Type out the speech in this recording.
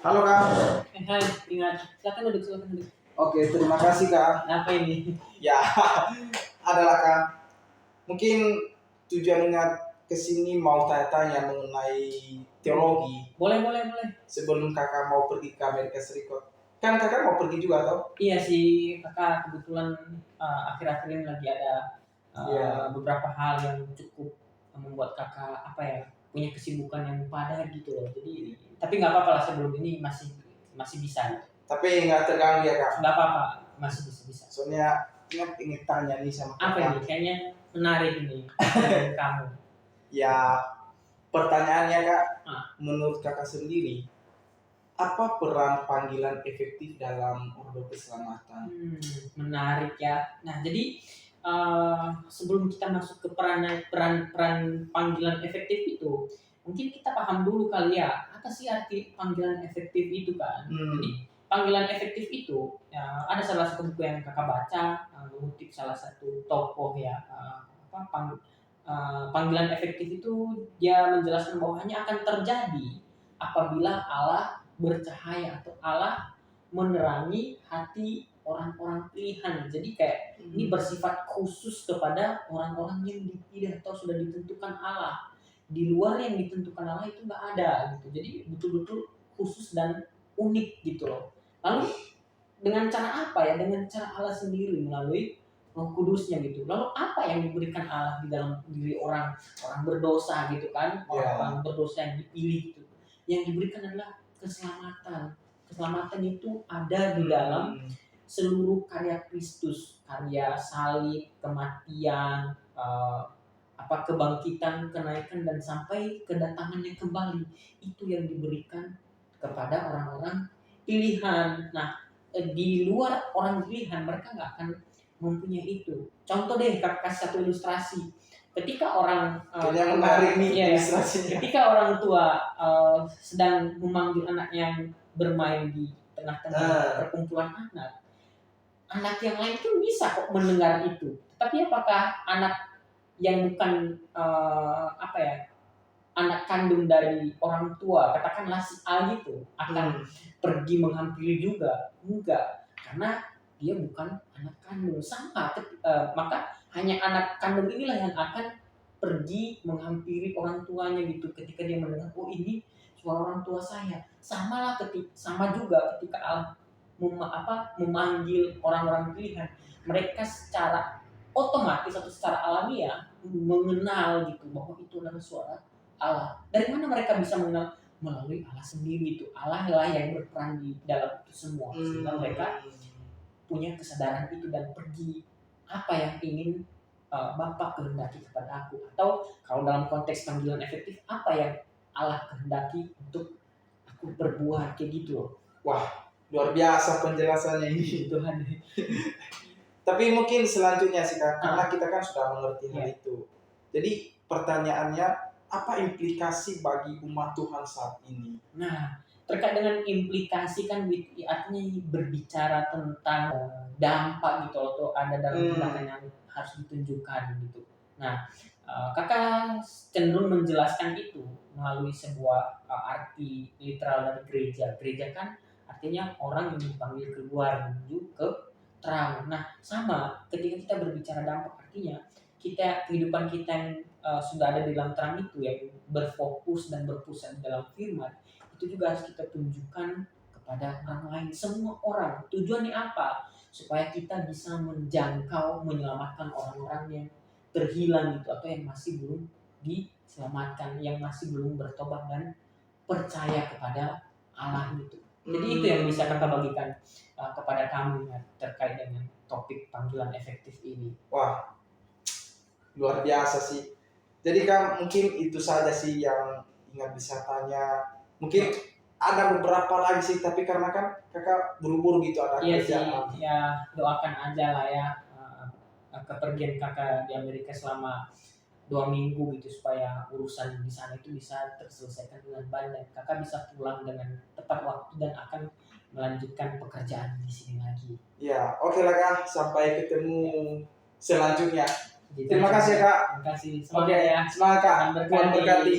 Halo Kak. Hai, ingat. Silakan duduk, silakan duduk. Oke, terima kasih Kak. Apa ini? Ya, adalah Kak. Mungkin tujuan ingat kesini mau tanya-tanya mengenai teologi. Boleh, boleh, boleh. Sebelum Kakak mau pergi ke Amerika Serikat. Kan Kakak mau pergi juga toh? Iya sih, kakak kebetulan akhir-akhir ini lagi ada Iya. beberapa hal yang cukup membuat kakak punya kesibukan yang padat gitu loh. Jadi, tapi nggak apa-apa lah sebelum ini masih masih bisa. Gitu. Tapi nggak terganggu ya Kak. Nggak apa-apa, masih bisa. Soalnya ingin tanya nih sama Apa Kakak. ini? Kayaknya menarik ini dari kamu. Ya, pertanyaannya Kak, Ah. menurut Kakak sendiri, apa peran panggilan efektif dalam ordo keselamatan? Menarik ya. Nah, jadi sebelum kita masuk ke peran panggilan efektif itu, mungkin kita paham dulu kali ya, apa sih arti panggilan efektif itu kan? Jadi panggilan efektif itu ya, ada salah satu buku yang kakak baca, mengutip salah satu tokoh ya, panggilan efektif itu dia menjelaskan bahwa hanya akan terjadi apabila Allah bercahaya atau Allah menerangi hati orang-orang pilihan. Jadi kayak ini bersifat khusus kepada orang-orang yang dipilih atau sudah ditentukan Allah. Di luar yang ditentukan Allah itu nggak ada gitu. Jadi betul-betul khusus dan unik gitu loh. Lalu dengan cara apa ya? Dengan cara Allah sendiri melalui Roh Kudusnya gitu. Lalu apa yang diberikan Allah di dalam diri orang berdosa gitu kan? Orang berdosa yang dipilih gitu. Yang diberikan adalah keselamatan. Keselamatan itu ada di dalam seluruh karya Kristus, karya salib, kematian, kebangkitan, kenaikan dan sampai kedatangannya kembali. Itu yang diberikan kepada orang-orang pilihan. Nah, di luar orang pilihan mereka nggak akan mempunyai itu. Contoh deh, kasih satu ilustrasi. Ketika orang ketika orang tua sedang memanggil anak yang bermain di tengah-tengah perkumpulan anak yang lain tuh bisa kok mendengar itu. Tapi apakah anak yang bukan anak kandung dari orang tua, katakanlah si A gitu, akan pergi menghampiri juga? Enggak, karena dia bukan anak kandung. Sama, maka hanya anak kandung inilah yang akan pergi menghampiri orang tuanya gitu. Ketika dia mendengar, oh ini suara orang tua saya. Sama juga ketika Allah memanggil orang-orang pilihan. Mereka secara otomatis atau secara alamiah mengenal gitu bahwa itu adalah suara Allah. Dari mana mereka bisa mengenal? Melalui Allah sendiri itu. Allah lah yang berperan di dalam itu semua. Sehingga mereka punya kesadaran itu dan pergi apa yang ingin Bapak kehendaki kepada aku. Atau kalau dalam konteks panggilan efektif, apa yang Allah kehendaki untuk aku berbuat kayak gitu loh. Wah, luar biasa penjelasannya ini. Tuhan. Tapi mungkin selanjutnya sih Kak, karena kita kan sudah mengerti hal itu. Jadi pertanyaannya, apa implikasi bagi umat Tuhan saat ini? Nah, terkait dengan implikasi kan artinya berbicara tentang dampak gitu atau ada dalam tindakan yang harus ditunjukkan gitu. Nah, kakak cenderung menjelaskan itu melalui sebuah arti literal dari gereja. Gereja kan artinya orang yang dipanggil keluar menuju ke terang. Nah, sama ketika kita berbicara dampak artinya kehidupan kita yang sudah ada di dalam terang itu yang berfokus dan berpusat dalam firman itu juga harus kita tunjukkan kepada orang lain, semua orang. Tujuannya apa? Supaya kita bisa menjangkau, menyelamatkan orang-orang yang terhilang gitu atau yang masih belum diselamatkan, yang masih belum bertobat dan percaya kepada Allah gitu. Jadi itu yang bisa kakak bagikan kepada kamu ya, terkait dengan topik panggilan efektif ini. Wah, luar biasa sih. Jadi kan mungkin itu saja sih yang ingat bisa tanya. Mungkin ada beberapa lagi sih, tapi karena kan kakak buru-buru gitu ada kerjaan. Iya sih, ya doakan aja lah ya kepergian kakak di Amerika selama 2 minggu gitu supaya urusan di sana itu bisa terselesaikan dengan baik dan kakak bisa pulang dengan tepat waktu dan akan melanjutkan pekerjaan di sini lagi. Ya, oke lah Kak, sampai ketemu selanjutnya. Terima kasih Kak. Terima kasih. Semoga ya. Semangat Kak. Tuhan berkati.